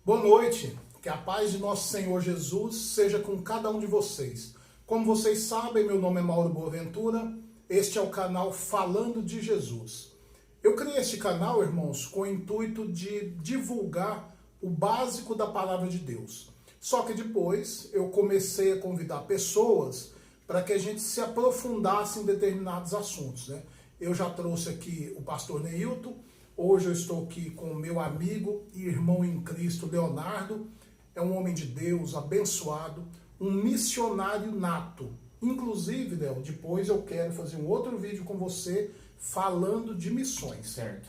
Boa noite, que a paz de nosso Senhor Jesus seja com cada um de vocês. Como vocês sabem, meu nome é Mauro Boaventura, este é o canal Falando de Jesus. Eu criei este canal, irmãos, com o intuito de divulgar o básico da palavra de Deus. Só que depois eu comecei a convidar pessoas para que a gente se aprofundasse em determinados assuntos, né? Eu já trouxe aqui o pastor Neilton. Hoje eu estou aqui com o meu amigo e irmão em Cristo, Leonardo. É um homem de Deus, abençoado, um missionário nato. Inclusive, Léo, depois eu quero fazer um outro vídeo com você falando de missões. Certo.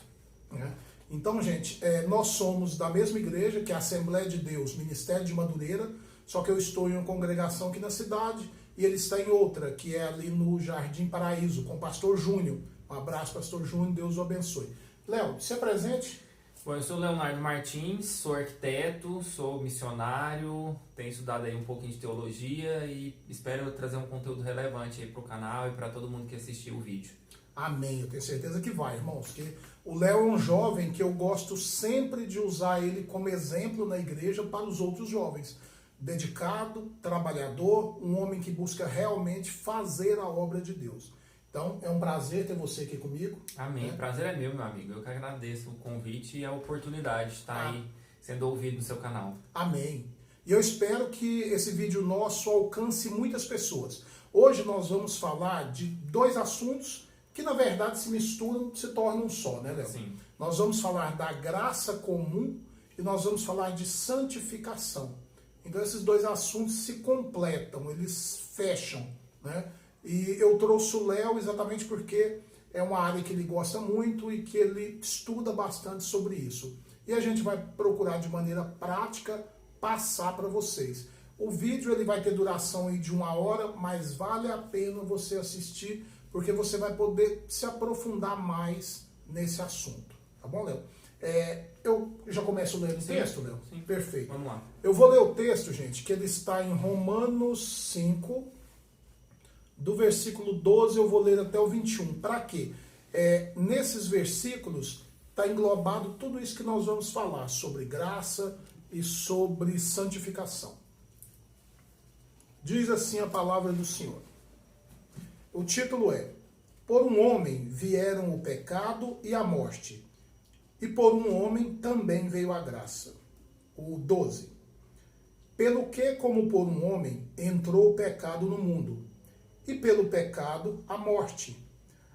Então, gente, nós somos da mesma igreja, que é a Assembleia de Deus, Ministério de Madureira, só que eu estou em uma congregação aqui na cidade e ele está em outra, que é ali no Jardim Paraíso, com o pastor Júnior. Um abraço, pastor Júnior, Deus o abençoe. Léo, se apresente. Bom, eu sou Leonardo Martins, sou arquiteto, sou missionário, tenho estudado aí um pouquinho de teologia e espero trazer um conteúdo relevante aí para o canal e para todo mundo que assistiu o vídeo. Amém, eu tenho certeza que vai, irmãos. Que o Léo é um jovem que eu gosto sempre de usar ele como exemplo na igreja para os outros jovens. Dedicado, trabalhador, um homem que busca realmente fazer a obra de Deus. Então, é um prazer ter você aqui comigo. Amém. O prazer é meu, meu amigo. Eu que agradeço o convite e a oportunidade de estar aí sendo ouvido no seu canal. Amém. E eu espero que esse vídeo nosso alcance muitas pessoas. Hoje nós vamos falar de dois assuntos que, na verdade, se misturam, se tornam um só, né, Léo? Sim. Nós vamos falar da graça comum e nós vamos falar de santificação. Então, esses dois assuntos se completam, eles fecham, né? E eu trouxe o Léo exatamente porque é uma área que ele gosta muito e que ele estuda bastante sobre isso. E a gente vai procurar de maneira prática passar para vocês. O vídeo ele vai ter duração aí de 1 hora, mas vale a pena você assistir, porque você vai poder se aprofundar mais nesse assunto. Tá bom, Léo? Eu já começo lendo o texto, Léo? Sim. Perfeito. Vamos lá. Eu vou ler o texto, gente, que ele está em Romanos 5, do versículo 12 eu vou ler até o 21. Para quê? Nesses versículos está englobado tudo isso que nós vamos falar sobre graça e sobre santificação. Diz assim a palavra do Senhor. O título é: Por um homem vieram o pecado e a morte, e por um homem também veio a graça. O 12. Pelo que, como por um homem, entrou o pecado no mundo, e pelo pecado a morte.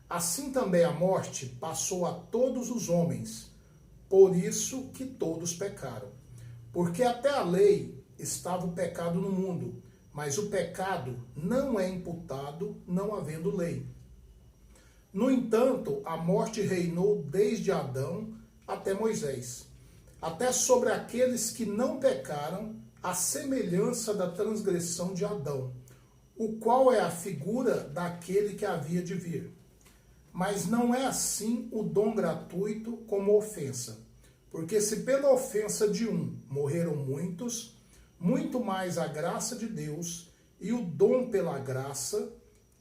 Assim também a morte passou a todos os homens, por isso que todos pecaram. Porque até a lei estava o pecado no mundo, mas o pecado não é imputado não havendo lei. No entanto, a morte reinou desde Adão até Moisés, até sobre aqueles que não pecaram, à semelhança da transgressão de Adão, o qual é a figura daquele que havia de vir. Mas não é assim o dom gratuito como ofensa. Porque se pela ofensa de um morreram muitos, muito mais a graça de Deus e o dom pela graça,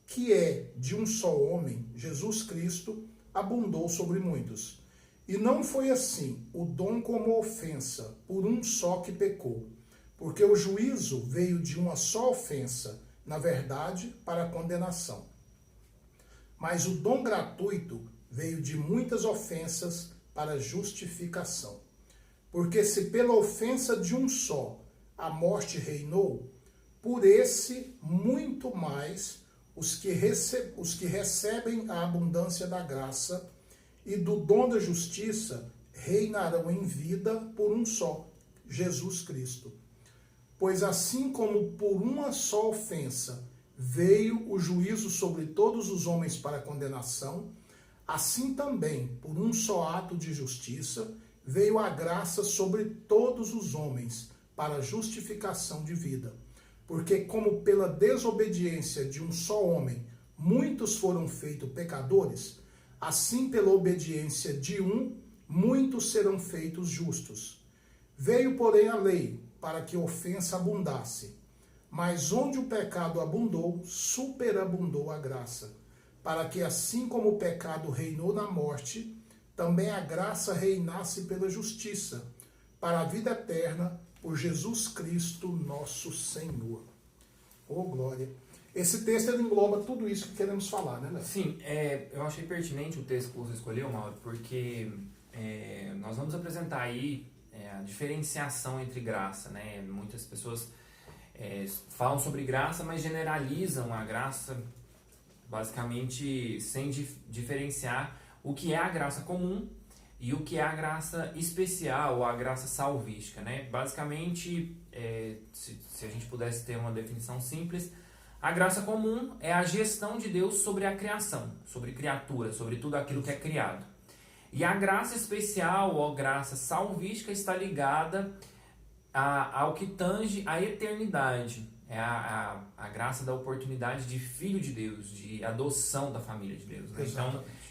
que é de um só homem, Jesus Cristo, abundou sobre muitos. E não foi assim o dom como ofensa, por um só que pecou. Porque o juízo veio de uma só ofensa, na verdade, para a condenação. Mas o dom gratuito veio de muitas ofensas para a justificação. Porque se pela ofensa de um só a morte reinou, por esse muito mais os que recebem a abundância da graça e do dom da justiça reinarão em vida por um só, Jesus Cristo. Pois assim como por uma só ofensa veio o juízo sobre todos os homens para condenação, assim também, por um só ato de justiça, veio a graça sobre todos os homens para a justificação de vida. Porque como pela desobediência de um só homem muitos foram feitos pecadores, assim pela obediência de um, muitos serão feitos justos. Veio, porém, a lei para que a ofensa abundasse. Mas onde o pecado abundou, superabundou a graça, para que assim como o pecado reinou na morte, também a graça reinasse pela justiça, para a vida eterna por Jesus Cristo, nosso Senhor. Oh, glória! Esse texto ele engloba tudo isso que queremos falar, né, Léo? Sim, eu achei pertinente o texto que você escolheu, Mauro, porque nós vamos apresentar aí a diferenciação entre graça, né? Muitas pessoas falam sobre graça, mas generalizam a graça basicamente sem diferenciar o que é a graça comum e o que é a graça especial ou a graça salvífica, né? Basicamente, se a gente pudesse ter uma definição simples, a graça comum é a gestão de Deus sobre a criação, sobre criatura, sobre tudo aquilo que é criado. E a graça especial ou graça salvífica está ligada ao que tange a eternidade. É a graça da oportunidade de filho de Deus, de adoção da família de Deus. Né?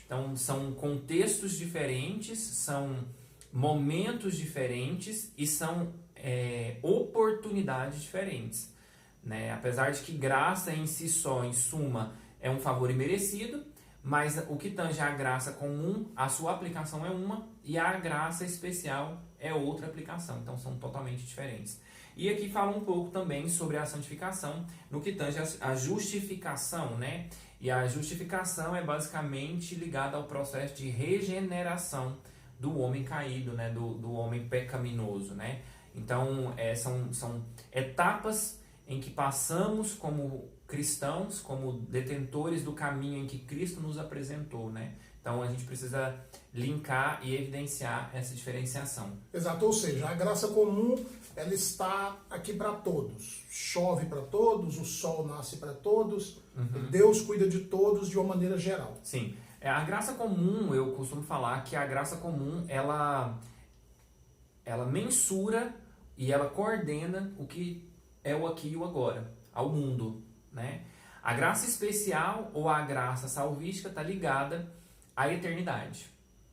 Então, são contextos diferentes, são momentos diferentes e são oportunidades diferentes. Né? Apesar de que graça em si só, em suma, é um favor imerecido, mas o que tange a graça comum, a sua aplicação é uma e a graça especial é outra aplicação. Então, são totalmente diferentes. E aqui fala um pouco também sobre a santificação, no que tange a justificação, né? E a justificação é basicamente ligada ao processo de regeneração do homem caído, né? Do homem pecaminoso, né? Então, são etapas em que passamos como cristãos, como detentores do caminho em que Cristo nos apresentou, né? Então, a gente precisa linkar e evidenciar essa diferenciação. Exato, ou seja, a graça comum, ela está aqui para todos. Chove para todos, o sol nasce para todos, Deus cuida de todos de uma maneira geral. Sim, a graça comum, eu costumo falar que a graça comum, ela mensura e ela coordena o que é o aqui e o agora, ao mundo, né? A graça especial ou a graça salvífica está ligada à eternidade.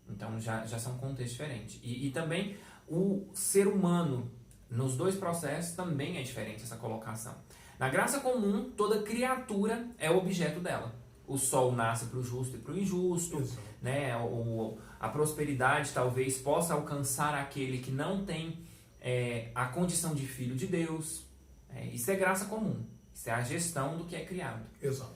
Então já são contextos diferentes. E também o ser humano, nos dois processos, também é diferente essa colocação. Na graça comum, toda criatura é objeto dela. O sol nasce para o justo e para o injusto, né? A prosperidade talvez possa alcançar aquele que não tem a condição de filho de Deus. Isso é graça comum. Isso é a gestão do que é criado. Exato.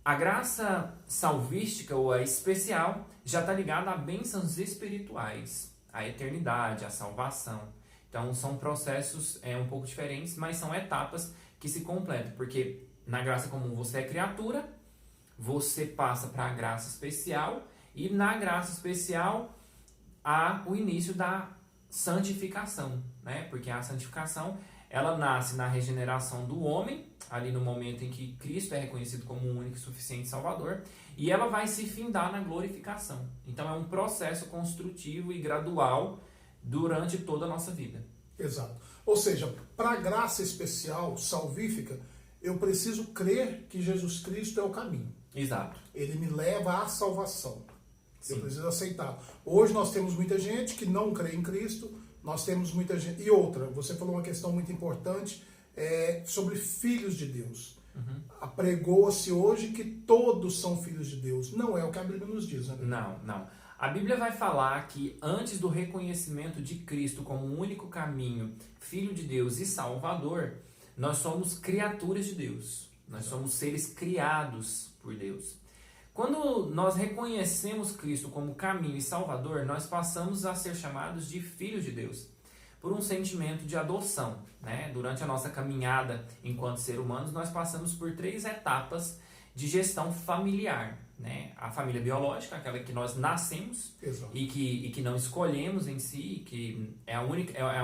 A graça salvífica ou a especial já está ligada a bênçãos espirituais, a eternidade, a salvação. Então são processos um pouco diferentes, mas são etapas que se completam, porque na graça comum você é criatura, você passa para a graça especial e na graça especial há o início da santificação, né? Porque a santificação ela nasce na regeneração do homem, ali no momento em que Cristo é reconhecido como o único e suficiente Salvador, e ela vai se findar na glorificação. Então é um processo construtivo e gradual durante toda a nossa vida. Exato. Ou seja, para a graça especial, salvífica, eu preciso crer que Jesus Cristo é o caminho. Exato. Ele me leva à salvação. Sim. Eu preciso aceitar. Hoje nós temos muita gente que não crê em Cristo, nós temos muita gente... E outra, você falou uma questão muito importante sobre filhos de Deus. Apregou-se hoje que todos são filhos de Deus. Não é o que a Bíblia nos diz, né? Não. A Bíblia vai falar que antes do reconhecimento de Cristo como o único caminho, Filho de Deus e Salvador, nós somos criaturas de Deus. Nós somos seres criados por Deus. Quando nós reconhecemos Cristo como caminho e Salvador, nós passamos a ser chamados de filhos de Deus, por um sentimento de adoção, né? Durante a nossa caminhada enquanto seres humanos, nós passamos por 3 etapas de gestão familiar, né? A família biológica, aquela que nós nascemos e que não escolhemos em si, que é a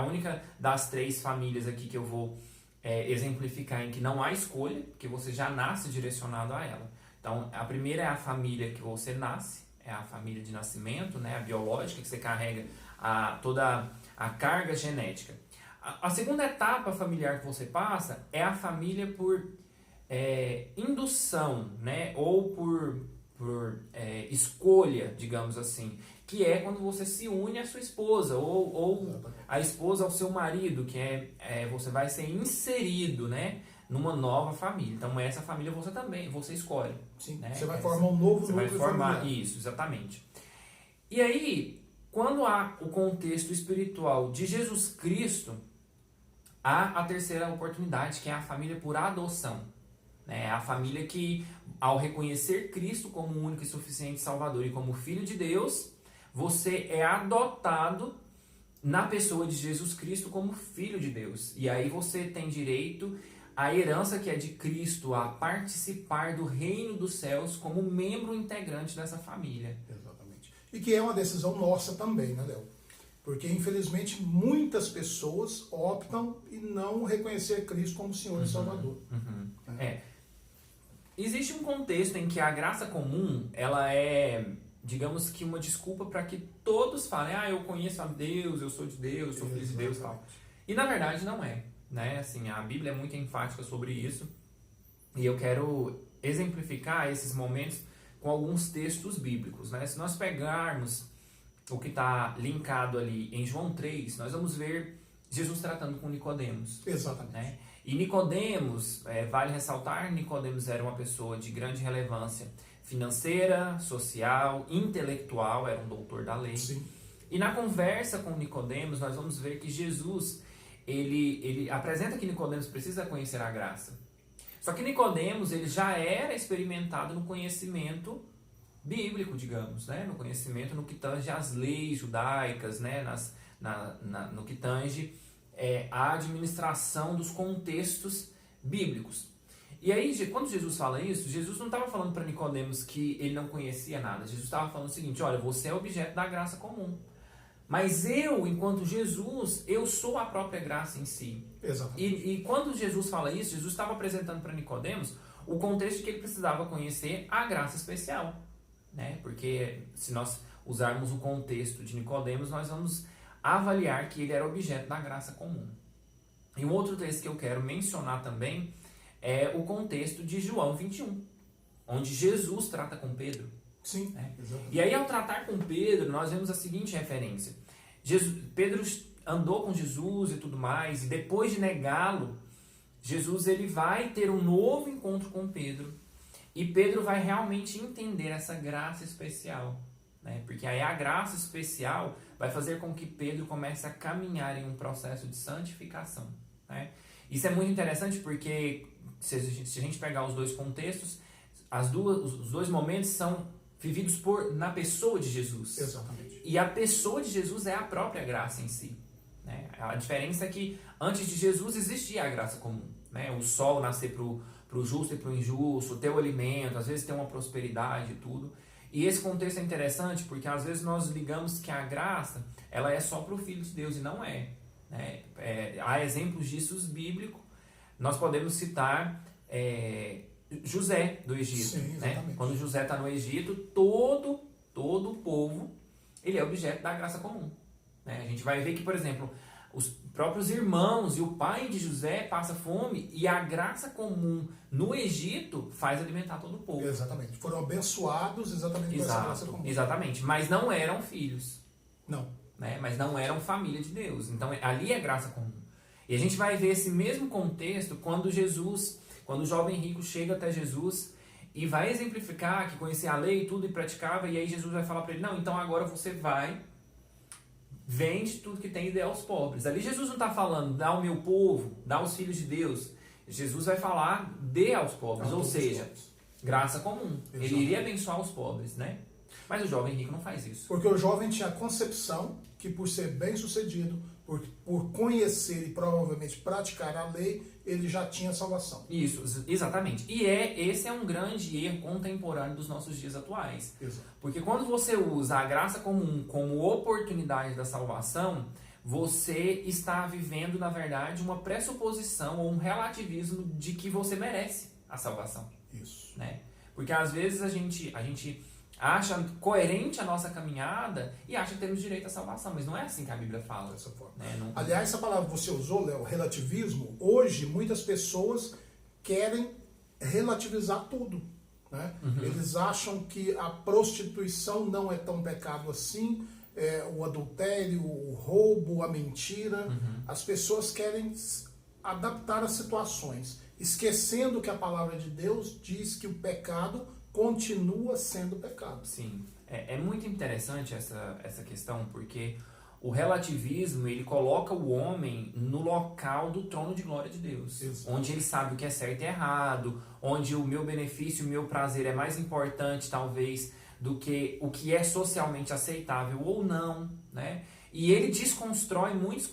única das 3 famílias aqui que eu vou exemplificar em que não há escolha, porque você já nasce direcionado a ela. Então, a primeira é a família que você nasce, é a família de nascimento, né, a biológica, que você carrega toda a carga genética. A segunda etapa familiar que você passa é a família por indução, né, ou por escolha, digamos assim, que é quando você se une à sua esposa, ou a esposa ao seu marido, que você vai ser inserido, né, numa nova família. Então essa família você escolhe. Sim, né? Você vai formar um novo Você vai formar, isso, exatamente. E aí, Quando há o contexto espiritual de Jesus Cristo, há a terceira oportunidade, que é a família por adoção. É a família que, ao reconhecer Cristo como o único e suficiente Salvador e como Filho de Deus, você é adotado na pessoa de Jesus Cristo como Filho de Deus. E aí você tem direito à herança que é de Cristo, a participar do reino dos céus como membro integrante dessa família. Exatamente. E que é uma decisão nossa também, né, Léo? Porque, infelizmente, muitas pessoas optam em não reconhecer Cristo como Senhor e Salvador. Existe um contexto em que a graça comum, ela é, digamos que uma desculpa para que todos falem, eu conheço a Deus, eu sou de Deus, eu sou filho de Deus e tal. E na verdade não é, né? Assim, a Bíblia é muito enfática sobre isso. E eu quero exemplificar esses momentos com alguns textos bíblicos, né? Se nós pegarmos o que está linkado ali em João 3, nós vamos ver Jesus tratando com Nicodemos. Exatamente. Né? E Nicodemos, vale ressaltar, Nicodemos era uma pessoa de grande relevância financeira, social, intelectual, era um doutor da lei. Sim. E na conversa com Nicodemos, nós vamos ver que Jesus, ele apresenta que Nicodemos precisa conhecer a graça. Só que Nicodemos, ele já era experimentado no conhecimento bíblico, digamos, né? No conhecimento no que tange as leis judaicas, né? No que tange a administração dos contextos bíblicos. E aí, quando Jesus fala isso, Jesus não estava falando para Nicodemos que ele não conhecia nada. Jesus estava falando o seguinte, olha, você é objeto da graça comum. Mas eu, enquanto Jesus, eu sou a própria graça em si. Exatamente. E quando Jesus fala isso, Jesus estava apresentando para Nicodemos o contexto de que ele precisava conhecer a graça especial. Né? Porque se nós usarmos o contexto de Nicodemos, nós vamos avaliar que ele era objeto da graça comum. E um outro texto que eu quero mencionar também é o contexto de João 21, onde Jesus trata com Pedro. Sim, né? exatamente. E aí, ao tratar com Pedro, nós vemos a seguinte referência. Pedro andou com Jesus e tudo mais, e depois de negá-lo, Jesus ele vai ter um novo encontro com Pedro, e Pedro vai realmente entender essa graça especial. Né? Porque aí a graça especial vai fazer com que Pedro comece a caminhar em um processo de santificação. Né? Isso é muito interessante porque, se a gente pegar os dois contextos, os dois momentos são vividos na pessoa de Jesus. Exatamente. E a pessoa de Jesus é a própria graça em si. Né? A diferença é que antes de Jesus existia a graça comum. Né? O sol nascer para o justo e para o injusto, ter o alimento, às vezes ter uma prosperidade e tudo. E esse contexto é interessante porque às vezes nós ligamos que a graça ela é só para o Filho de Deus e não é. Né? Há exemplos disso bíblicos. Nós podemos citar José do Egito. Sim, né? Quando José está no Egito, todo o povo ele é objeto da graça comum. Né? A gente vai ver que, por exemplo, os próprios irmãos e o pai de José passa fome e a graça comum no Egito faz alimentar todo o povo. Exatamente. Foram abençoados exatamente por essa graça comum. Exatamente. Mas não eram filhos. Não. Né? Mas não eram família de Deus. Então ali é graça comum. E a gente vai ver esse mesmo contexto quando o jovem rico chega até Jesus e vai exemplificar que conhecia a lei e tudo e praticava, e aí Jesus vai falar para ele, não, então agora você vai, vende tudo que tem e dê aos pobres. Ali Jesus não está falando, dá ao meu povo, dá aos filhos de Deus. Jesus vai falar, dê aos pobres, ou seja, graça comum. Ele iria abençoar os pobres, né? Mas o jovem rico não faz isso. Porque o jovem tinha a concepção que por ser bem sucedido, por conhecer e provavelmente praticar a lei, ele já tinha salvação. Isso, exatamente. E esse é um grande erro contemporâneo dos nossos dias atuais. Exato. Porque quando você usa a graça comum como oportunidade da salvação, você está vivendo, na verdade, uma pressuposição ou um relativismo de que você merece a salvação. Isso. Né? Porque às vezes a gente acha coerente a nossa caminhada e acha que temos direito à salvação, mas não é assim que a Bíblia fala. Dessa forma. Né? Não... Aliás, essa palavra que você usou, Léo, relativismo, hoje muitas pessoas querem relativizar tudo. Né? Uhum. Eles acham que a prostituição não é tão pecado assim, o adultério, o roubo, a mentira. Uhum. As pessoas querem adaptar as situações, esquecendo que a palavra de Deus diz que o pecado continua sendo pecado. Sim. É muito interessante essa questão, porque o relativismo, ele coloca o homem no local do trono de glória de Deus. Isso. Onde ele sabe o que é certo e errado, onde o meu benefício, o meu prazer é mais importante, talvez, do que o que é socialmente aceitável ou não, né? E ele desconstrói muitos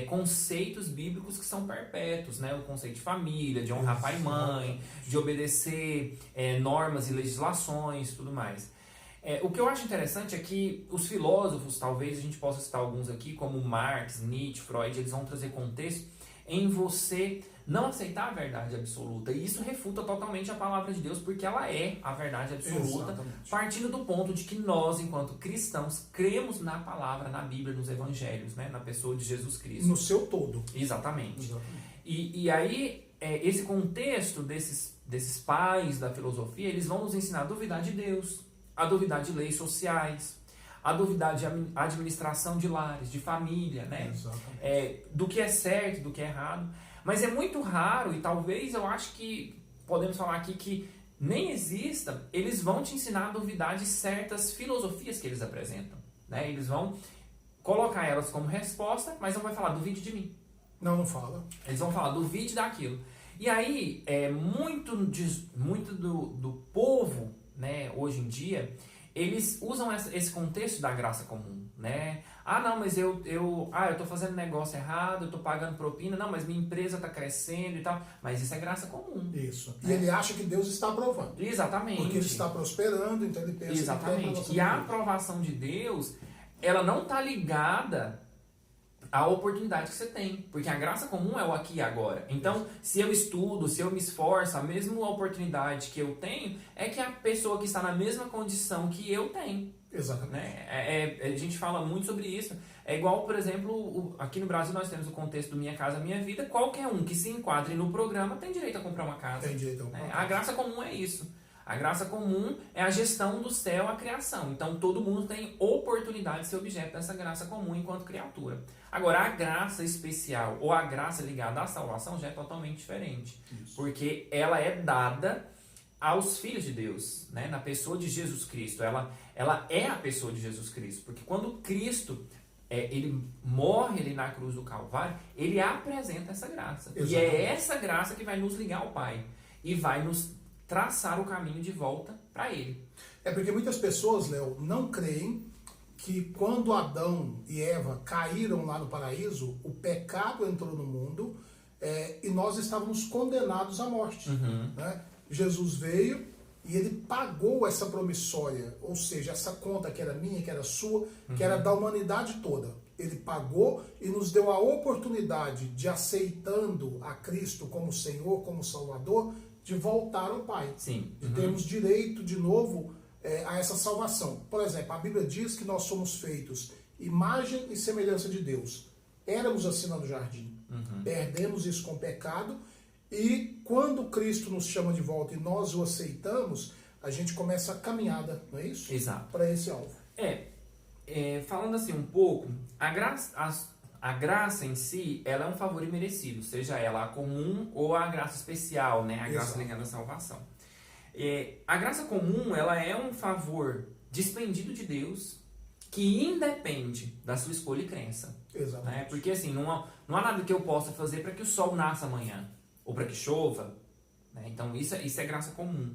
conceitos bíblicos que são perpétuos, né? O conceito de família, de honrar pai e mãe, de obedecer normas e legislações e tudo mais. O que eu acho interessante é que os filósofos, talvez a gente possa citar alguns aqui, como Marx, Nietzsche, Freud, eles vão trazer contexto em você não aceitar a verdade absoluta. E isso refuta totalmente a palavra de Deus, porque ela é a verdade absoluta, Exatamente. partindo do ponto de que nós, enquanto cristãos, cremos na palavra, na Bíblia, nos evangelhos, né? Na pessoa de Jesus Cristo. No seu todo. Exatamente. E aí, esse contexto desses pais da filosofia, eles vão nos ensinar a duvidar de Deus, a duvidar de leis sociais, a duvidar de administração de lares, de família, né? Do que é certo, do que é errado. Mas é muito raro, e talvez eu acho que podemos falar aqui que nem exista, eles vão te ensinar a duvidar de certas filosofias que eles apresentam, né? Eles vão colocar elas como resposta, mas não vai falar duvide de mim. Não fala. Eles vão falar duvide daquilo. E aí, muito do povo, né, hoje em dia, eles usam esse contexto da graça comum, né? Ah, não, mas eu tô fazendo negócio errado, eu tô pagando propina, não, mas minha empresa tá crescendo e tal. Mas isso é graça comum. Isso. Né? E ele acha que Deus está aprovando. Exatamente. Porque ele está prosperando, então ele pensa Exatamente. que E a aprovação de Deus, ela não tá ligada à oportunidade que você tem. Porque a graça comum é o aqui e agora. Então, se eu estudo, se eu me esforço, a mesma oportunidade que eu tenho é que a pessoa que está na mesma condição que eu tem. Exatamente. Né? A gente fala muito sobre isso. É igual, por exemplo, aqui no Brasil nós temos o contexto do Minha Casa Minha Vida. Qualquer um que se enquadre no programa tem direito a comprar uma casa. Tem direito a comprar uma A casa. graça comum é isso. A graça comum é a gestão do céu, a criação. Então todo mundo tem oportunidade de ser objeto dessa graça comum enquanto criatura. Agora, a graça especial ou a graça ligada à salvação já é totalmente diferente. Isso. Porque ela é dada aos filhos de Deus, né? Na pessoa de Jesus Cristo. Ela é a pessoa de Jesus Cristo. Porque quando Cristo ele morre ali na cruz do Calvário, ele apresenta essa graça. Exatamente. E é essa graça que vai nos ligar ao Pai. E vai nos traçar o caminho de volta para ele. Porque muitas pessoas, Léo, não creem que quando Adão e Eva caíram lá no paraíso, o pecado entrou no mundo e nós estávamos condenados à morte. Né? Jesus veio e ele pagou essa promissória, ou seja, essa conta que era minha, que era sua, que era da humanidade toda. Ele pagou e nos deu a oportunidade de, aceitando a Cristo como Senhor, como Salvador, de voltar ao Pai. Sim. De termos direito de novo a essa salvação. Por exemplo, a Bíblia diz que nós somos feitos imagem e semelhança de Deus. Éramos assim lá no jardim. Perdemos isso com o pecado e quando Cristo nos chama de volta e nós o aceitamos, a gente começa a caminhada, não é isso? Exato. Para esse alvo. Falando assim um pouco, a graça em si, ela é um favor imerecido, seja ela a comum ou a graça especial, né? A graça ligada à salvação. A graça comum, ela é um favor despendido de Deus que independe da sua escolha e crença. Exatamente. Né? Porque assim, não há nada que eu possa fazer para que o sol nasça amanhã ou para que chova. Né? Então isso é graça comum.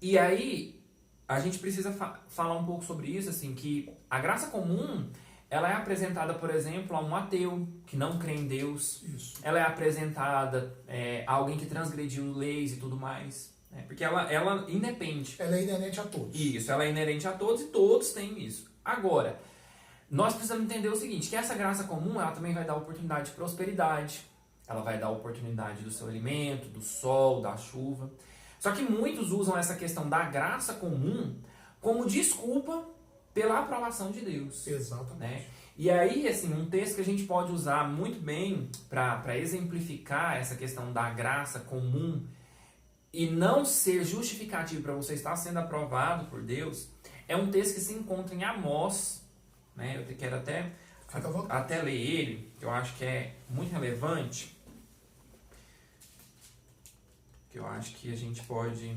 E aí a gente precisa falar um pouco sobre isso, assim, que a graça comum ela é apresentada, por exemplo, a um ateu que não crê em Deus. Isso. Ela é apresentada a alguém que transgrediu leis e tudo mais. Né? Porque ela independe. Ela é inerente a todos. Isso, ela é inerente a todos e todos têm isso. Agora, nós precisamos entender o seguinte, que essa graça comum ela também vai dar oportunidade de prosperidade. Ela vai dar oportunidade do seu alimento, do sol, da chuva. Só que muitos usam essa questão da graça comum como desculpa pela aprovação de Deus. Exatamente. Né? E aí, assim, um texto que a gente pode usar muito bem para exemplificar essa questão da graça comum e não ser justificativo para você estar sendo aprovado por Deus, é um texto que se encontra em Amós, né? Eu quero até ler ele, que eu acho que é muito relevante, que eu acho que a gente pode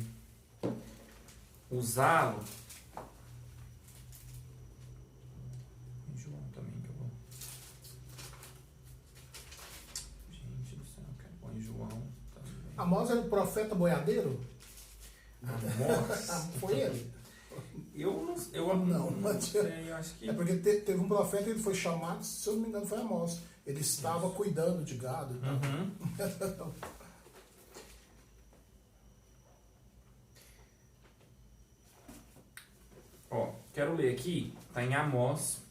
usá-lo Amós era o profeta boiadeiro? Amós? Foi ele? Eu Não sei, eu acho que... É porque teve um profeta, ele foi chamado, se eu não me engano, foi Amós. Ele estava cuidando de gado. Então. Ó, quero ler aqui, tá em Amós.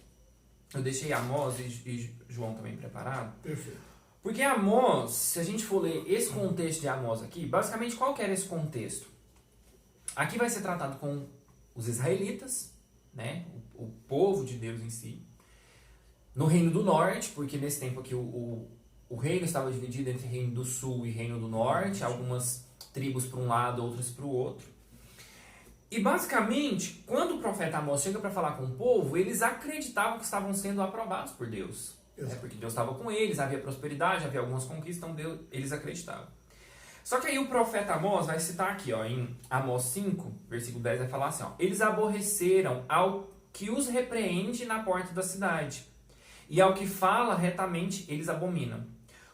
Eu deixei Amós e João também preparado. Perfeito. Porque Amós, se a gente for ler esse contexto de Amós aqui, basicamente qual que era esse contexto? Aqui vai ser tratado com os israelitas, né? O povo de Deus em si. No Reino do Norte, porque nesse tempo aqui o reino estava dividido entre Reino do Sul e Reino do Norte, algumas tribos para um lado, outras para o outro. E basicamente, quando o profeta Amós chega para falar com o povo, eles acreditavam que estavam sendo aprovados por Deus. Né? Porque Deus estava com eles, havia prosperidade, havia algumas conquistas, então eles acreditavam. Só que aí o profeta Amós vai citar aqui, ó, em Amós 5, versículo 10, vai falar assim, ó, eles aborreceram ao que os repreende na porta da cidade, e ao que fala retamente eles abominam.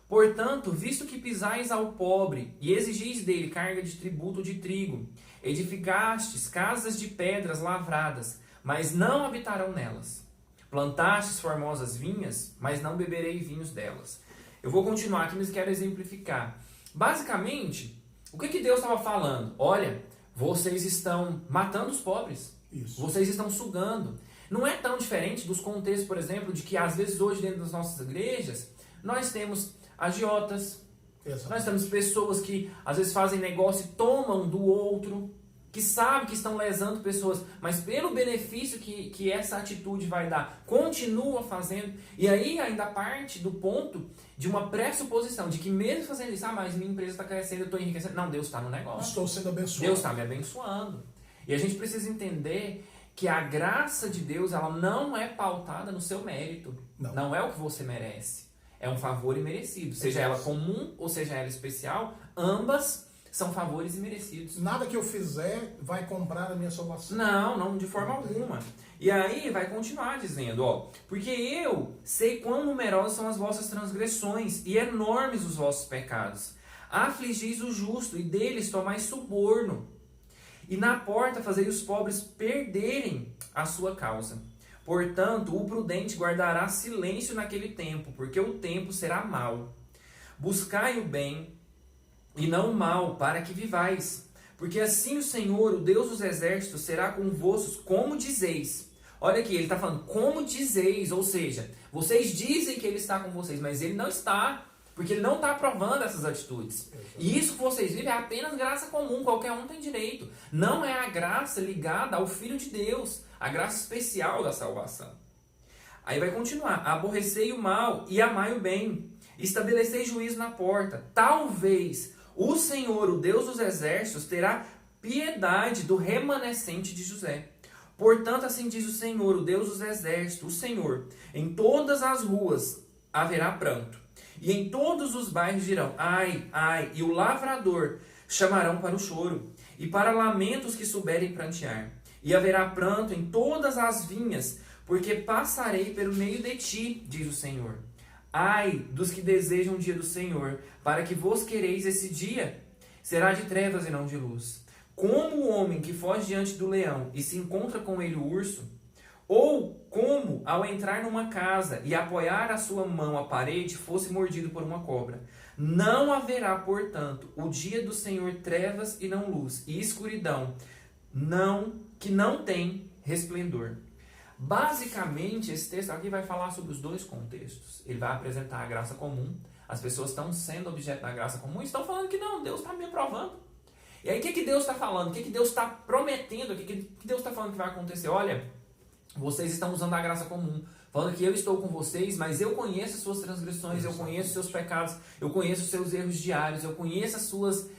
Portanto, visto que pisais ao pobre e exigis dele carga de tributo de trigo, edificastes casas de pedras lavradas, mas não habitarão nelas. Plantastes formosas vinhas, mas não beberei vinhos delas. Eu vou continuar aqui, mas quero exemplificar. Basicamente, o que Deus estava falando? Olha, vocês estão matando os pobres. Isso. Vocês estão sugando. Não é tão diferente dos contextos, por exemplo, de que às vezes hoje dentro das nossas igrejas, nós temos agiotas, nós temos pessoas que às vezes fazem negócio e tomam do outro, que sabem que estão lesando pessoas, mas pelo benefício que essa atitude vai dar, continua fazendo. E aí ainda parte do ponto de uma pressuposição de que mesmo fazendo isso, mas minha empresa está crescendo, eu estou enriquecendo. Não, Deus está no negócio. Estou sendo abençoado. Deus está me abençoando. E a gente precisa entender que a graça de Deus, ela não é pautada no seu mérito. Não é o que você merece. É um favor imerecido. Seja ela comum ou seja ela especial, ambas são favores imerecidos. Nada que eu fizer vai comprar a minha salvação. Não, de forma alguma. E aí vai continuar dizendo, ó, porque eu sei quão numerosas são as vossas transgressões e enormes os vossos pecados. Afligis o justo e deles tomais suborno. E na porta fazei os pobres perderem a sua causa. Portanto, o prudente guardará silêncio naquele tempo, porque o tempo será mau. Buscai o bem e não o mal, para que vivais. Porque assim o Senhor, o Deus dos exércitos, será convosco, como dizeis. Olha aqui, ele está falando, como dizeis, ou seja, vocês dizem que ele está com vocês, mas ele não está, porque ele não está aprovando essas atitudes. E isso que vocês vivem é apenas graça comum, qualquer um tem direito. Não é a graça ligada ao Filho de Deus, a graça especial da salvação. Aí vai continuar, aborrecei o mal e amai o bem, estabelecei juízo na porta. Talvez o Senhor, o Deus dos exércitos, terá piedade do remanescente de José. Portanto, assim diz o Senhor, o Deus dos exércitos, o Senhor, em todas as ruas haverá pranto, e em todos os bairros dirão, ai, ai, e o lavrador chamarão para o choro, e para lamentos que souberem prantear. E haverá pranto em todas as vinhas, porque passarei pelo meio de ti, diz o Senhor. Ai dos que desejam o dia do Senhor, para que vos quereis esse dia, será de trevas e não de luz. Como o homem que foge diante do leão e se encontra com ele o urso, ou como ao entrar numa casa e apoiar a sua mão à parede fosse mordido por uma cobra. Não haverá, portanto, o dia do Senhor trevas e não luz, e escuridão, que não tem resplendor. Basicamente, esse texto aqui vai falar sobre os dois contextos. Ele vai apresentar a graça comum. As pessoas estão sendo objeto da graça comum e estão falando que não, Deus está me aprovando. E aí o que Deus está falando? O que Deus está prometendo? O que Deus está falando que vai acontecer? Olha, vocês estão usando a graça comum, falando que eu estou com vocês, mas eu conheço as suas transgressões, eu conheço os seus pecados, eu conheço os seus erros diários, eu conheço as suas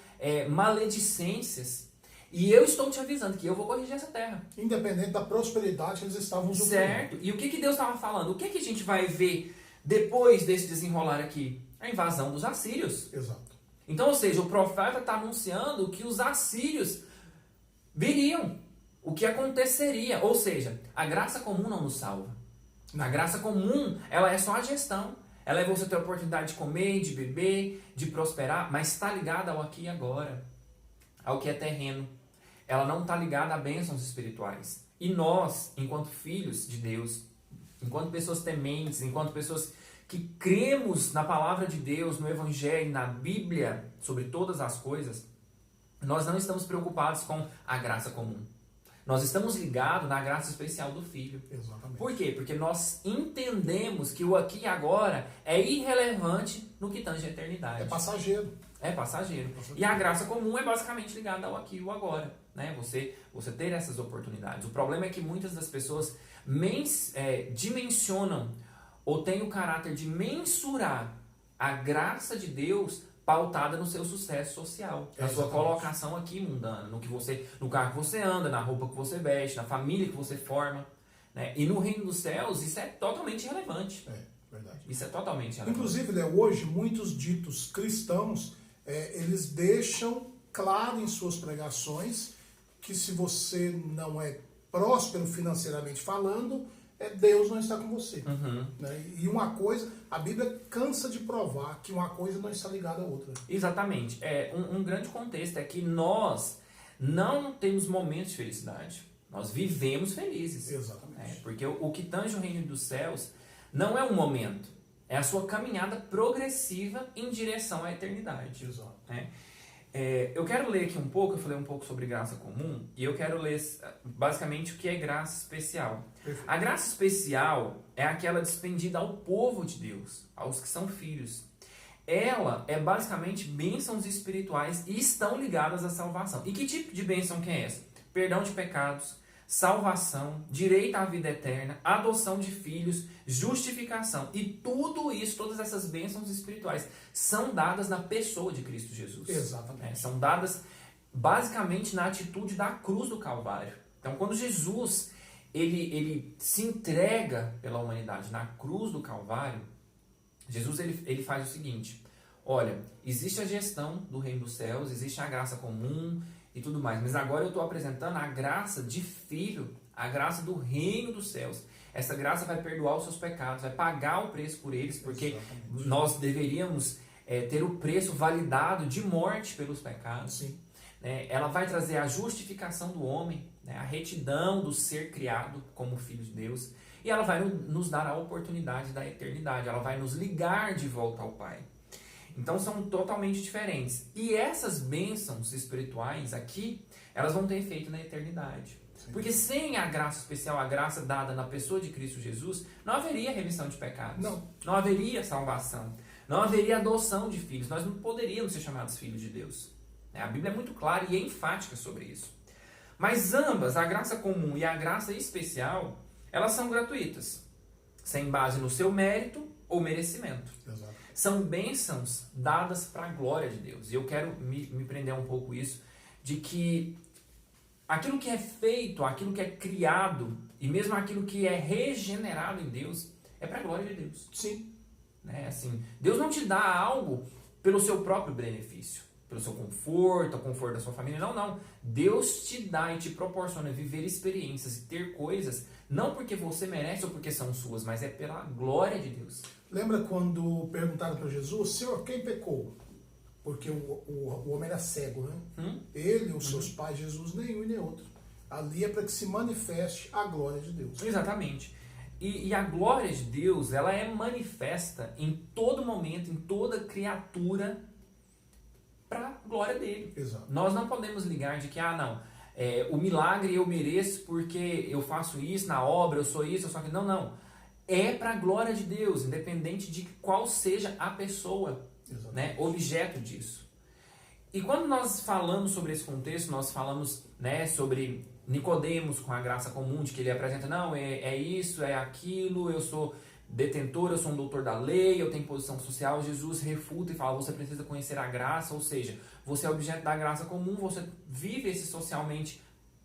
maledicências. E eu estou te avisando que eu vou corrigir essa terra. Independente da prosperidade que eles estavam usufruindo. Certo. E o que Deus estava falando? O que a gente vai ver depois desse desenrolar aqui? A invasão dos assírios. Exato. Então, ou seja, o profeta está anunciando que os assírios viriam. O que aconteceria. Ou seja, a graça comum não nos salva. A graça comum, ela é só a gestão. ela é você ter a oportunidade de comer, de beber, de prosperar, mas está ligada ao aqui e agora, ao que é terreno. Ela não está ligada a bênçãos espirituais. E nós, enquanto filhos de Deus, enquanto pessoas tementes, enquanto pessoas que cremos na palavra de Deus, no Evangelho, na Bíblia, sobre todas as coisas, nós não estamos preocupados com a graça comum. Nós estamos ligados na graça especial do Filho. Exatamente. Por quê? Porque nós entendemos que o aqui e agora é irrelevante no que tange a eternidade. É passageiro. É passageiro. E a graça comum é basicamente ligada ao aqui e ao agora. Né? Você ter essas oportunidades. O problema é que muitas das pessoas dimensionam ou têm o caráter de mensurar a graça de Deus pautada no seu sucesso social, na sua colocação aqui mundana, no carro que você anda, na roupa que você veste, na família que você forma. Né? E no reino dos céus isso é totalmente irrelevante. É, verdade. Isso é totalmente irrelevante. Inclusive, Léo, hoje muitos ditos cristãos, eles deixam claro em suas pregações que se você não é próspero financeiramente falando, Deus não está com você. Uhum. Né? E uma coisa, a Bíblia cansa de provar que uma coisa não está ligada à outra. Exatamente. Um grande contexto é que nós não temos momentos de felicidade. Nós vivemos felizes. Exatamente. Porque o que tange o reino dos céus não é um momento, é a sua caminhada progressiva em direção à eternidade. Exato. Né? Eu quero ler aqui um pouco, eu falei um pouco sobre graça comum, e eu quero ler basicamente o que é graça especial. Perfeito. A graça especial é aquela despendida ao povo de Deus, aos que são filhos. Ela é basicamente bênçãos espirituais e estão ligadas à salvação. E que tipo de bênção que é essa? Perdão de pecados, salvação, direito à vida eterna, adoção de filhos, justificação. E tudo isso, todas essas bênçãos espirituais são dadas na pessoa de Cristo Jesus. Exatamente. São dadas basicamente na atitude da cruz do Calvário. Então, quando Jesus ele se entrega pela humanidade na cruz do Calvário, Jesus ele faz o seguinte: olha, existe a gestão do reino dos céus, existe a graça comum e tudo mais, mas agora eu estou apresentando a graça de filho, a graça do reino dos céus. Essa graça vai perdoar os seus pecados, vai pagar o preço por eles, porque exatamente, nós deveríamos ter o preço validado de morte pelos pecados. Sim. Ela vai trazer a justificação do homem, a retidão do ser criado como filho de Deus, e ela vai nos dar a oportunidade da eternidade, ela vai nos ligar de volta ao Pai. Então são totalmente diferentes. E essas bênçãos espirituais aqui, elas vão ter efeito na eternidade. Sim. Porque sem a graça especial, a graça dada na pessoa de Cristo Jesus, não haveria remissão de pecados. Não haveria salvação. Não haveria adoção de filhos. Nós não poderíamos ser chamados filhos de Deus. A Bíblia é muito clara e é enfática sobre isso. Mas ambas, a graça comum e a graça especial, elas são gratuitas, sem base no seu mérito ou merecimento. Exato. São bênçãos dadas para a glória de Deus. E eu quero me prender um pouco isso, de que aquilo que é feito, aquilo que é criado, e mesmo aquilo que é regenerado em Deus, é para a glória de Deus. Sim. Assim, Deus não te dá algo pelo seu próprio benefício, pelo seu conforto, o conforto da sua família. Não. Deus te dá e te proporciona viver experiências e ter coisas, não porque você merece ou porque são suas, mas é pela glória de Deus. Lembra quando perguntaram para Jesus: Senhor, quem pecou? Porque o homem era cego, né? Ele, os seus pais, Jesus, nenhum e nem outro. Ali é para que se manifeste a glória de Deus. Exatamente. E a glória de Deus, ela é manifesta em todo momento, em toda criatura, para a glória dele. Exato. Nós não podemos ligar de que, o milagre eu mereço porque eu faço isso na obra, eu sou isso, eu sou aquilo. Não. É para a glória de Deus, independente de qual seja a pessoa, né, objeto disso. E quando nós falamos sobre esse contexto, nós falamos, né, sobre Nicodemos com a graça comum, de que ele apresenta, é isso, é aquilo, eu sou detentor, eu sou um doutor da lei, eu tenho posição social. Jesus refuta e fala: você precisa conhecer a graça, ou seja, você é objeto da graça comum, você vive esse socialmente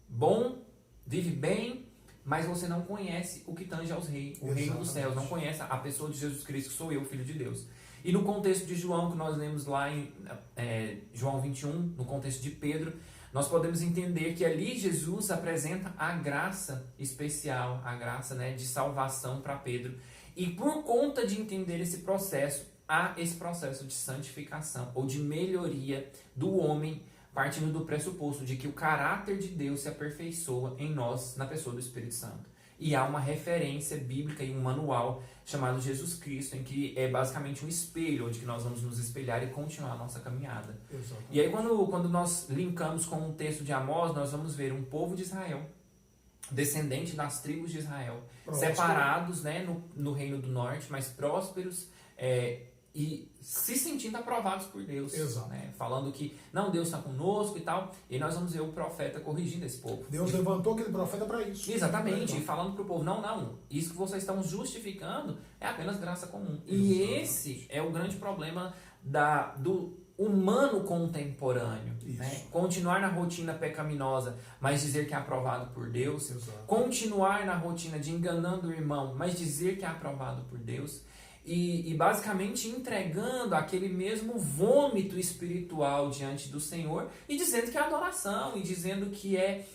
bom, vive bem, mas você não conhece o que tange aos reis, o reino dos céus, não conhece a pessoa de Jesus Cristo, que sou eu, Filho de Deus. E no contexto de João, que nós lemos lá em João 21, no contexto de Pedro, nós podemos entender que ali Jesus apresenta a graça especial, a graça, né, de salvação para Pedro. E por conta de entender esse processo, há esse processo de santificação ou de melhoria do homem, partindo do pressuposto de que o caráter de Deus se aperfeiçoa em nós, na pessoa do Espírito Santo. E há uma referência bíblica e um manual chamado Jesus Cristo, em que é basicamente um espelho, onde que nós vamos nos espelhar e continuar a nossa caminhada. Exatamente. E aí quando nós linkamos com o texto de Amós, nós vamos ver um povo de Israel, descendente das tribos de Israel, Próspero. separados, né, no reino do norte, mas prósperos, e se sentindo aprovados por Deus. Exato. Né, falando que, não, Deus está conosco e tal. E nós vamos ver o profeta corrigindo esse povo. Deus levantou aquele profeta para isso. Exatamente, e falando para o povo, não, isso que vocês estão justificando é apenas graça comum. E esse é o grande problema do humano contemporâneo. Né? Continuar na rotina pecaminosa, mas dizer que é aprovado por Deus. Exato. Continuar na rotina de enganando o irmão, mas dizer que é aprovado por Deus. E basicamente entregando aquele mesmo vômito espiritual diante do Senhor e dizendo que é adoração, e dizendo que é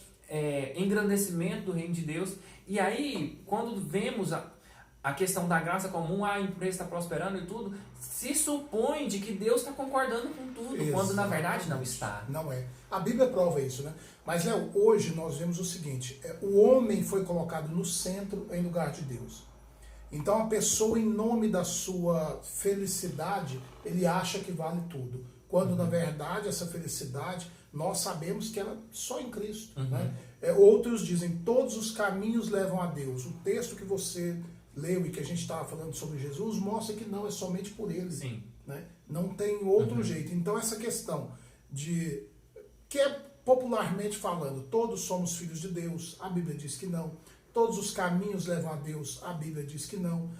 engrandecimento do reino de Deus. E aí, quando vemos a questão da graça comum, a empresa está prosperando e tudo, se supõe de que Deus está concordando com tudo, Exatamente. quando na verdade não está. Não é. A Bíblia prova isso, né? Mas, Léo, hoje nós vemos o seguinte, o homem foi colocado no centro em lugar de Deus. Então a pessoa, em nome da sua felicidade, ele acha que vale tudo. Quando, na verdade, essa felicidade, nós sabemos que ela é só em Cristo. Né? Outros dizem, todos os caminhos levam a Deus. O texto que você leu e que a gente estava falando sobre Jesus mostra que não, é somente por ele. Sim. Né? Não tem outro jeito. Então essa questão de, que é popularmente falando, todos somos filhos de Deus, a Bíblia diz que não. Todos os caminhos levam a Deus, a Bíblia diz que não.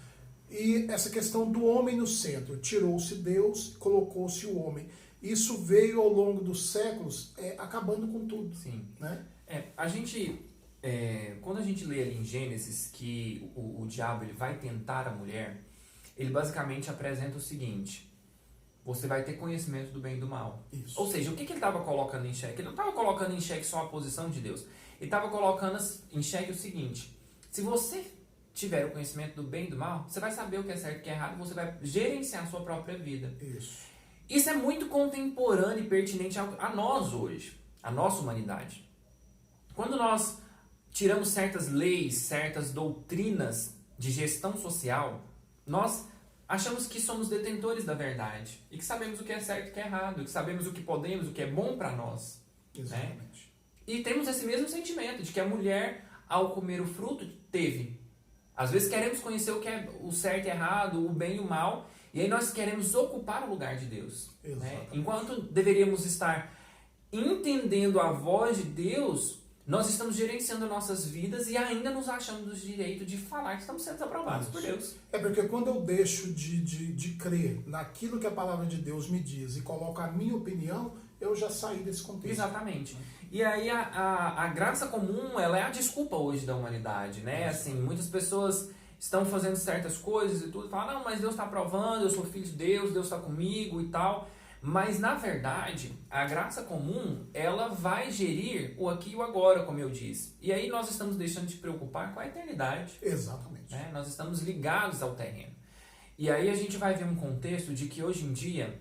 E essa questão do homem no centro, tirou-se Deus, colocou-se o homem. Isso veio ao longo dos séculos acabando com tudo. Sim. Né? Quando a gente lê ali em Gênesis que o diabo ele vai tentar a mulher, ele basicamente apresenta o seguinte: você vai ter conhecimento do bem e do mal. Isso. Ou seja, o que ele estava colocando em xeque? Ele não estava colocando em xeque só a posição de Deus. Ele estava colocando em xeque o seguinte: se você tiver o conhecimento do bem e do mal, você vai saber o que é certo e o que é errado, você vai gerenciar a sua própria vida. Isso é muito contemporâneo e pertinente a nós hoje, a nossa humanidade. Quando nós tiramos certas leis, certas doutrinas de gestão social, nós achamos que somos detentores da verdade e que sabemos o que é certo e o que é errado, e que sabemos o que podemos, o que é bom para nós. Exatamente. Né? E temos esse mesmo sentimento de que a mulher, ao comer o fruto, teve. Às vezes queremos conhecer o que é o certo e errado, o bem e o mal, e aí nós queremos ocupar o lugar de Deus. Né? Enquanto deveríamos estar entendendo a voz de Deus, nós estamos gerenciando nossas vidas e ainda nos achamos no direito de falar que estamos sendo aprovados por Deus. É porque quando eu deixo de crer naquilo que a palavra de Deus me diz e coloco a minha opinião, eu já saí desse contexto. Exatamente. E aí a graça comum, ela é a desculpa hoje da humanidade, né? Assim, muitas pessoas estão fazendo certas coisas e tudo, e falam, não, mas Deus está aprovando, eu sou filho de Deus, Deus está comigo e tal. Mas, na verdade, a graça comum, ela vai gerir o aqui e o agora, como eu disse. E aí nós estamos deixando de preocupar com a eternidade. Exatamente. Né? Nós estamos ligados ao terreno. E aí a gente vai ver um contexto de que hoje em dia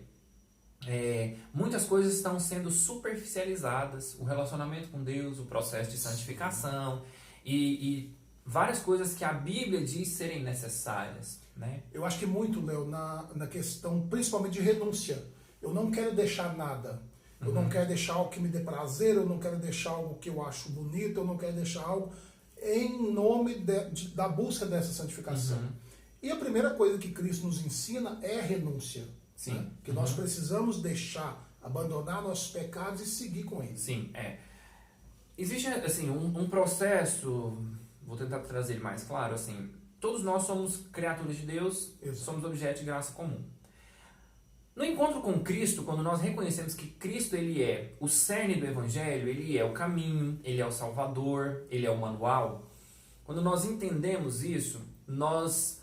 muitas coisas estão sendo superficializadas. O relacionamento com Deus, o processo de santificação e várias coisas que a Bíblia diz serem necessárias. Né? Eu acho que muito, Léo, na questão principalmente de renúncia. Eu não quero deixar nada. Eu não quero deixar algo que me dê prazer, eu não quero deixar algo que eu acho bonito, eu não quero deixar algo em nome da busca dessa santificação. E a primeira coisa que Cristo nos ensina é a renúncia. Sim. Né? Que nós precisamos deixar, abandonar nossos pecados e seguir com eles. Sim, Existe assim, um processo, vou tentar trazer ele mais claro, assim, todos nós somos criaturas de Deus, somos objeto de graça comum. No encontro com Cristo, quando nós reconhecemos que Cristo ele é o cerne do Evangelho, ele é o caminho, ele é o Salvador, ele é o manual, quando nós entendemos isso, nós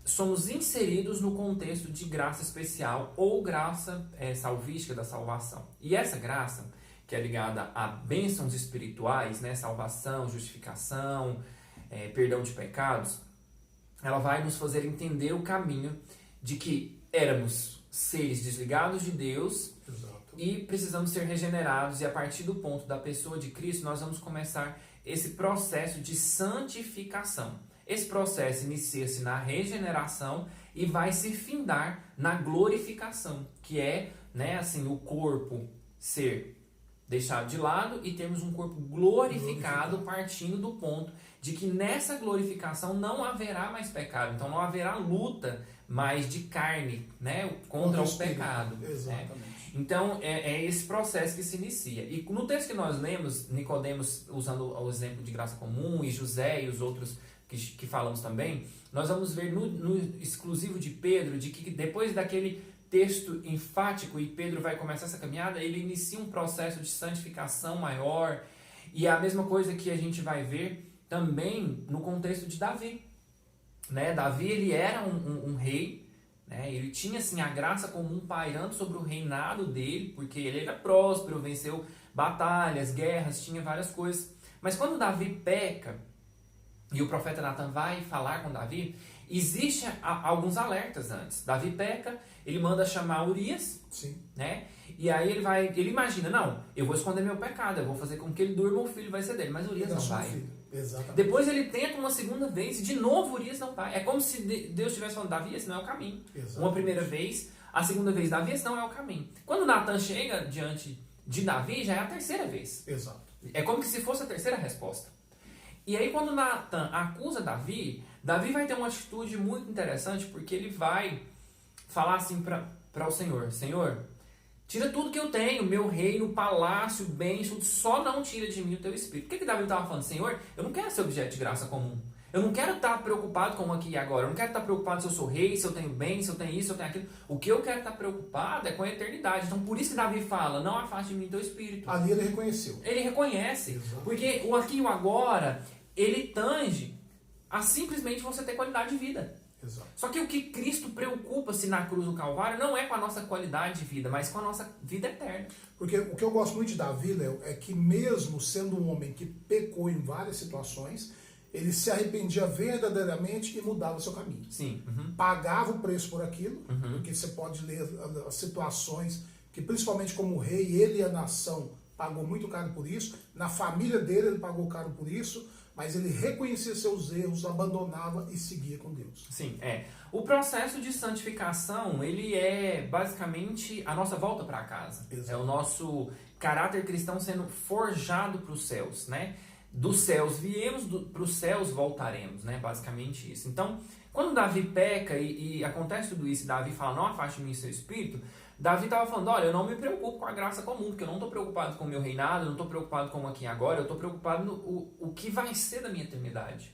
somos inseridos no contexto de graça especial ou graça salvífica da salvação. E essa graça, que é ligada a bênçãos espirituais, né, salvação, justificação, perdão de pecados, ela vai nos fazer entender o caminho de que éramos seres desligados de Deus. Exato. E precisamos ser regenerados, e a partir do ponto da pessoa de Cristo, nós vamos começar esse processo de santificação. Esse processo inicia-se na regeneração e vai se findar na glorificação, que é, né, assim, o corpo ser deixado de lado e termos um corpo glorificado, partindo do ponto de que nessa glorificação não haverá mais pecado. Então não haverá luta mais de carne, né, contra o pecado. Exatamente. Né? Então é esse processo que se inicia. E no texto que nós lemos, Nicodemos usando o exemplo de graça comum, e José e os outros que falamos também, nós vamos ver no exclusivo de Pedro, de que depois daquele texto enfático, e Pedro vai começar essa caminhada, ele inicia um processo de santificação maior. E é a mesma coisa que a gente vai ver também no contexto de Davi. Né? Davi, ele era um rei, né? Ele tinha assim, a graça comum pairando sobre o reinado dele, porque ele era próspero, venceu batalhas, guerras, tinha várias coisas. Mas quando Davi peca, e o profeta Natan vai falar com Davi, existe alguns alertas antes. Davi peca, ele manda chamar Urias. Sim. Né? E aí ele imagina, não, eu vou esconder meu pecado, eu vou fazer com que ele durma, o filho vai ser dele. Mas Urias não vai. Exatamente. Depois ele tenta uma segunda vez e de novo Urias não vai. É como se Deus estivesse falando, Davi, esse não é o caminho. Exatamente. Uma primeira vez, a segunda vez, Davi, esse não é o caminho. Quando Natan chega diante de Davi, já é a terceira vez. Exato. É como se fosse a terceira resposta. E aí quando Natan acusa Davi, Davi vai ter uma atitude muito interessante, porque ele vai falar assim para o Senhor, Senhor, tira tudo que eu tenho, meu reino, palácio, bênção, só não tira de mim o teu espírito. O que Davi estava falando? Senhor, eu não quero ser objeto de graça comum. Eu não quero estar preocupado com o aqui e agora. Eu não quero estar preocupado se eu sou rei, se eu tenho bem, se eu tenho isso, se eu tenho aquilo. O que eu quero estar preocupado é com a eternidade. Então por isso que Davi fala, não afaste de mim o teu espírito. Ali ele reconheceu. Ele reconhece. Exato. Porque o aqui e o agora, ele tange a simplesmente você ter qualidade de vida. Exato. Só que o que Cristo preocupa-se na cruz do Calvário não é com a nossa qualidade de vida, mas com a nossa vida eterna. Porque o que eu gosto muito de Davi, Léo, é que mesmo sendo um homem que pecou em várias situações, ele se arrependia verdadeiramente e mudava o seu caminho. Sim. Uhum. Pagava o preço por aquilo, Uhum. porque você pode ler as situações que, principalmente como rei, ele e a nação pagou muito caro por isso. Na família dele ele pagou caro por isso. Mas ele reconhecia seus erros, abandonava e seguia com Deus. Sim, o processo de santificação, ele é basicamente a nossa volta para casa. Exato. É o nosso caráter cristão sendo forjado para os céus, né? Dos céus viemos, para os céus voltaremos, né? Basicamente isso. Então, quando Davi peca e acontece tudo isso, Davi fala, não afaste de mim seu espírito, Davi estava falando, olha, eu não me preocupo com a graça comum, porque eu não estou preocupado com o meu reinado, eu não estou preocupado com o aqui e agora, eu estou preocupado no o que vai ser da minha eternidade.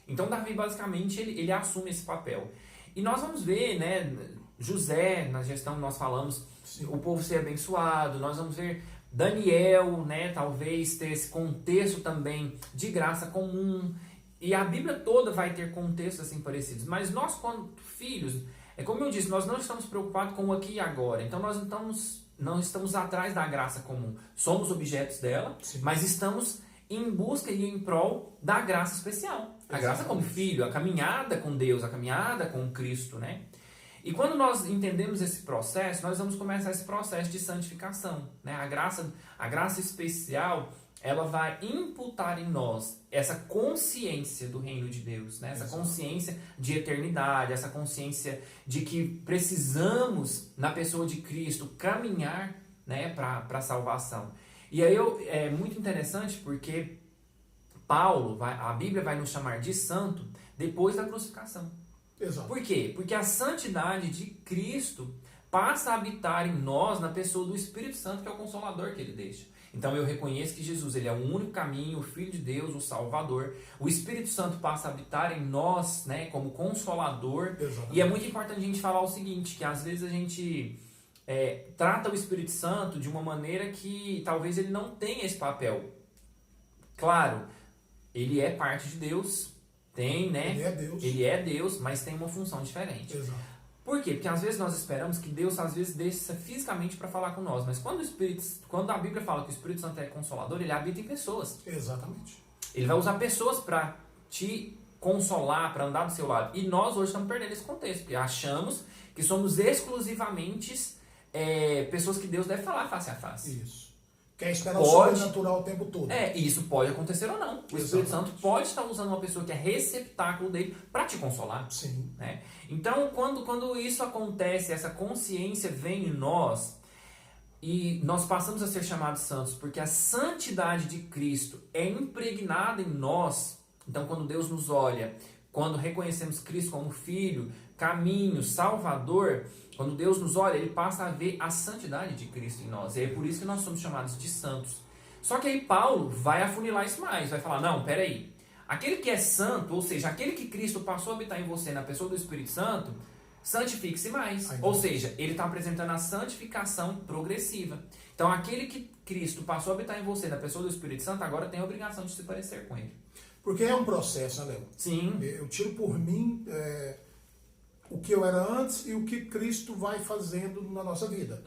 Então Davi basicamente ele assume esse papel. E nós vamos ver, né, José, na gestão que nós falamos, Sim. o povo ser abençoado, nós vamos ver Daniel, né, talvez ter esse contexto também de graça comum, e a Bíblia toda vai ter contextos assim parecidos, mas nós, quando filhos, é como eu disse, nós não estamos preocupados com o aqui e agora, então nós não estamos atrás da graça comum, somos objetos dela, Sim. mas estamos em busca e em prol da graça especial, a graça como filho, a caminhada com Deus, a caminhada com Cristo, né? E quando nós entendemos esse processo, nós vamos começar esse processo de santificação, né? A graça especial, ela vai imputar em nós essa consciência do reino de Deus, né? Essa consciência de eternidade, essa consciência de que precisamos, na pessoa de Cristo, caminhar, né, para a salvação. E aí é muito interessante porque a Bíblia vai nos chamar de santo depois da crucificação. Exato. Por quê? Porque a santidade de Cristo passa a habitar em nós na pessoa do Espírito Santo, que é o Consolador que ele deixa. Então eu reconheço que Jesus ele é o único caminho, o Filho de Deus, o Salvador. O Espírito Santo passa a habitar em nós, né, como Consolador. Exatamente. E é muito importante a gente falar o seguinte, que às vezes a gente trata o Espírito Santo de uma maneira que talvez ele não tenha esse papel. Claro, ele é parte de Deus, tem, né? Ele é Deus. Ele é Deus, mas tem uma função diferente. Exato. Por quê? Porque às vezes nós esperamos que Deus às vezes desça fisicamente para falar com nós, mas quando a Bíblia fala que o Espírito Santo é consolador, ele habita em pessoas. Exatamente. Ele vai usar pessoas para te consolar, para andar do seu lado. E nós hoje estamos perdendo esse contexto, porque achamos que somos exclusivamente pessoas que Deus deve falar face a face. Isso. Quer esperar o sobrenatural o tempo todo. E isso pode acontecer ou não. O Espírito Santo pode estar usando uma pessoa que é receptáculo dele para te consolar. Sim. Né? Então, quando isso acontece, essa consciência vem em nós, e nós passamos a ser chamados santos, porque a santidade de Cristo é impregnada em nós. Então, quando Deus nos olha, quando reconhecemos Cristo como Filho, caminho, Salvador, quando Deus nos olha, Ele passa a ver a santidade de Cristo em nós. E é por isso que nós somos chamados de santos. Só que aí Paulo vai afunilar isso mais, vai falar, não, peraí, aquele que é santo, ou seja, aquele que Cristo passou a habitar em você na pessoa do Espírito Santo, santifique-se mais. Ou seja, ele está apresentando a santificação progressiva. Então, aquele que Cristo passou a habitar em você na pessoa do Espírito Santo, agora tem a obrigação de se parecer com ele. Porque é um processo, né, Léo? Sim. Eu tiro por mim o que eu era antes e o que Cristo vai fazendo na nossa vida.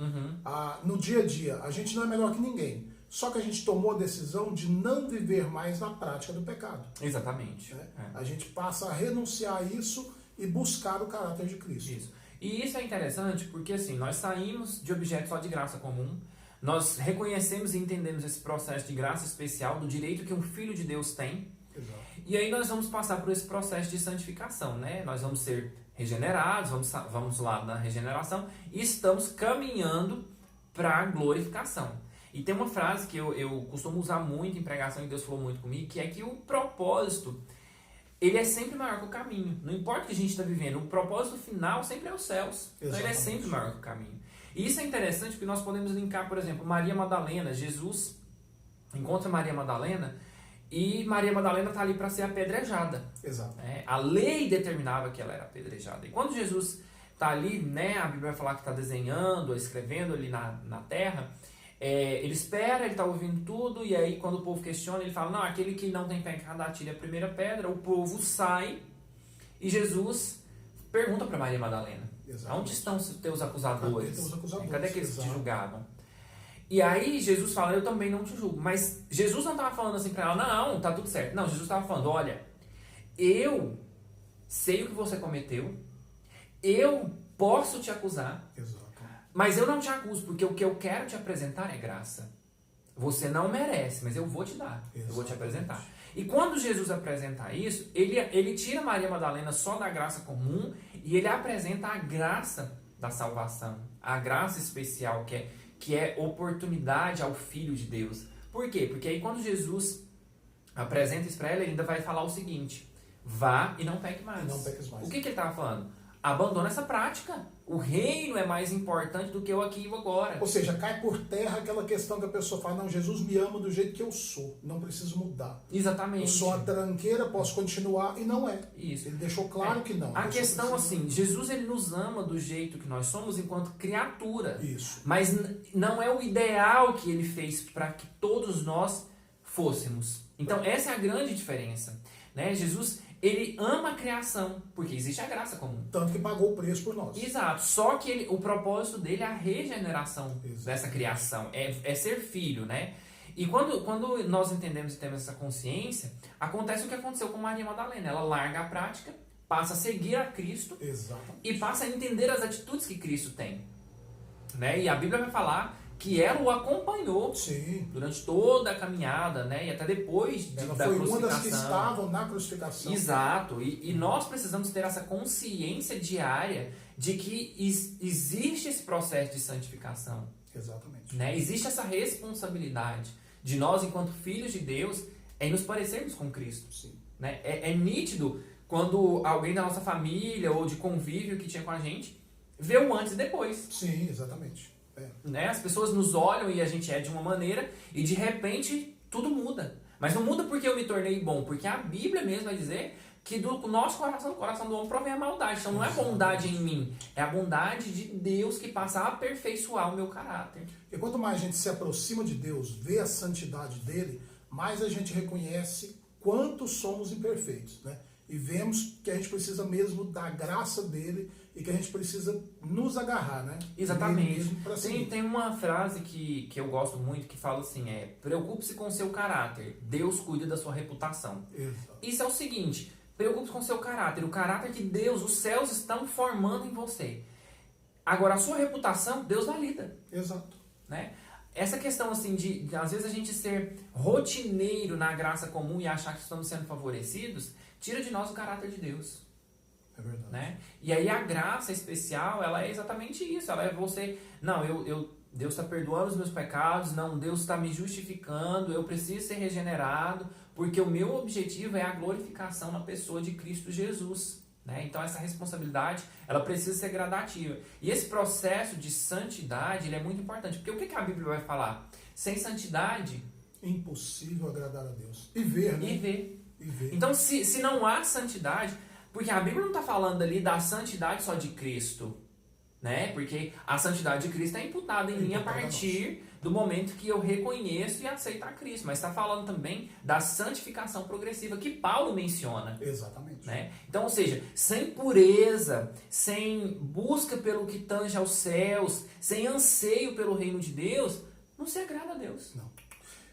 No dia a dia, a gente não é melhor que ninguém. Só que a gente tomou a decisão de não viver mais na prática do pecado. Exatamente. Né? A gente passa a renunciar a isso e buscar o caráter de Cristo. Isso. E isso é interessante porque assim, nós saímos de objetos só de graça comum, nós reconhecemos e entendemos esse processo de graça especial, do direito que um filho de Deus tem. Exato. E aí nós vamos passar por esse processo de santificação, né? Nós vamos ser regenerados, vamos lá na regeneração e estamos caminhando para a glorificação. E tem uma frase que eu costumo usar muito em pregação, e Deus falou muito comigo, que é que o propósito, ele é sempre maior que o caminho. Não importa o que a gente está vivendo, o propósito final sempre é os céus. Então ele é sempre maior que o caminho. E isso é interessante porque nós podemos linkar, por exemplo, Maria Madalena. Jesus encontra Maria Madalena e Maria Madalena está ali para ser apedrejada. Exato. A lei determinava que ela era apedrejada. E quando Jesus está ali, né, a Bíblia vai falar que está desenhando, escrevendo ali na terra, ele espera, ele está ouvindo tudo, e aí quando o povo questiona, ele fala, não, aquele que não tem pecado atire a primeira pedra. O povo sai e Jesus pergunta para Maria Madalena, Exatamente. onde estão os teus acusadores? Cadê aqueles que te julgavam? E aí Jesus fala, eu também não te julgo. Mas Jesus não estava falando assim para ela, não, tá tudo certo. Não, Jesus estava falando, olha, eu sei o que você cometeu, eu posso te acusar, mas eu não te acuso, porque o que eu quero te apresentar é graça. Você não merece, mas eu vou te dar, eu vou te apresentar. E quando Jesus apresenta isso, ele tira Maria Madalena só da graça comum e ele apresenta a graça da salvação, a graça especial que é oportunidade ao Filho de Deus. Por quê? Porque aí quando Jesus apresenta isso para ela, ele ainda vai falar o seguinte, vá e não peque mais. Não peques mais. O que ele estava falando? Abandona essa prática. O reino é mais importante do que eu aqui e agora. Ou seja, cai por terra aquela questão que a pessoa fala, não, Jesus me ama do jeito que eu sou, não preciso mudar. Exatamente. Eu sou uma tranqueira, posso continuar, e não é. Isso. Ele deixou claro que não. A questão assim, Jesus ele nos ama do jeito que nós somos enquanto criatura. Isso. Mas não é o ideal que ele fez para que todos nós fôssemos. Então essa é a grande diferença. Né? Jesus, ele ama a criação, porque existe a graça comum. Tanto que pagou o preço por nós. Exato. Só que o propósito dele é a regeneração dessa criação. É ser filho, né? E quando nós entendemos e temos essa consciência, acontece o que aconteceu com Maria Madalena. Ela larga a prática, passa a seguir a Cristo. Exatamente. E passa a entender as atitudes que Cristo tem. Né? E a Bíblia vai falar que ela o acompanhou durante toda a caminhada, né? E até depois ela da foi crucificação. Uma das que estavam na crucificação. Exato. E nós precisamos ter essa consciência diária de que existe esse processo de santificação. Exatamente. Né? Existe essa responsabilidade de nós, enquanto filhos de Deus, em nos parecermos com Cristo. Sim. Né? É nítido quando alguém da nossa família ou de convívio que tinha com a gente vê o antes e depois. Sim, exatamente. Né? As pessoas nos olham e a gente é de uma maneira e de repente tudo muda. Mas não muda porque eu me tornei bom, porque a Bíblia mesmo vai dizer que do nosso coração, do coração do homem, provém a maldade. Então não é bondade em mim, é a bondade de Deus que passa a aperfeiçoar o meu caráter. E quanto mais a gente se aproxima de Deus, vê a santidade dele, mais a gente reconhece quanto somos imperfeitos, né? E vemos que a gente precisa mesmo da graça dele e que a gente precisa nos agarrar, né? Exatamente. Tem uma frase que eu gosto muito que fala assim, preocupe-se com o seu caráter, Deus cuida da sua reputação. Exato. Isso é o seguinte, Preocupe-se com o seu caráter, o caráter que Deus, os céus estão formando em você. Agora, a sua reputação, Deus valida. Exato. Né? Essa questão assim de às vezes a gente ser rotineiro na graça comum e achar que estamos sendo favorecidos, tira de nós o caráter de Deus. É verdade. Né? E aí a graça especial, ela é exatamente isso. Ela é você, não, Deus está perdoando os meus pecados, não, Deus está me justificando, eu preciso ser regenerado, porque o meu objetivo é a glorificação na pessoa de Cristo Jesus. Né? Então essa responsabilidade, ela precisa ser gradativa. E esse processo de santidade, ele é muito importante, porque o que a Bíblia vai falar? Sem santidade... Impossível agradar a Deus. E ver, né? E ver. E ver. Então se não há santidade, porque a Bíblia não está falando ali da santidade só de Cristo, né? Porque a santidade de Cristo é imputada em mim a partir do momento que eu reconheço e aceito a Cristo. Mas está falando também da santificação progressiva que Paulo menciona. Exatamente. Né? Então, ou seja, sem pureza, sem busca pelo que tange aos céus, sem anseio pelo reino de Deus, não se agrada a Deus. Não.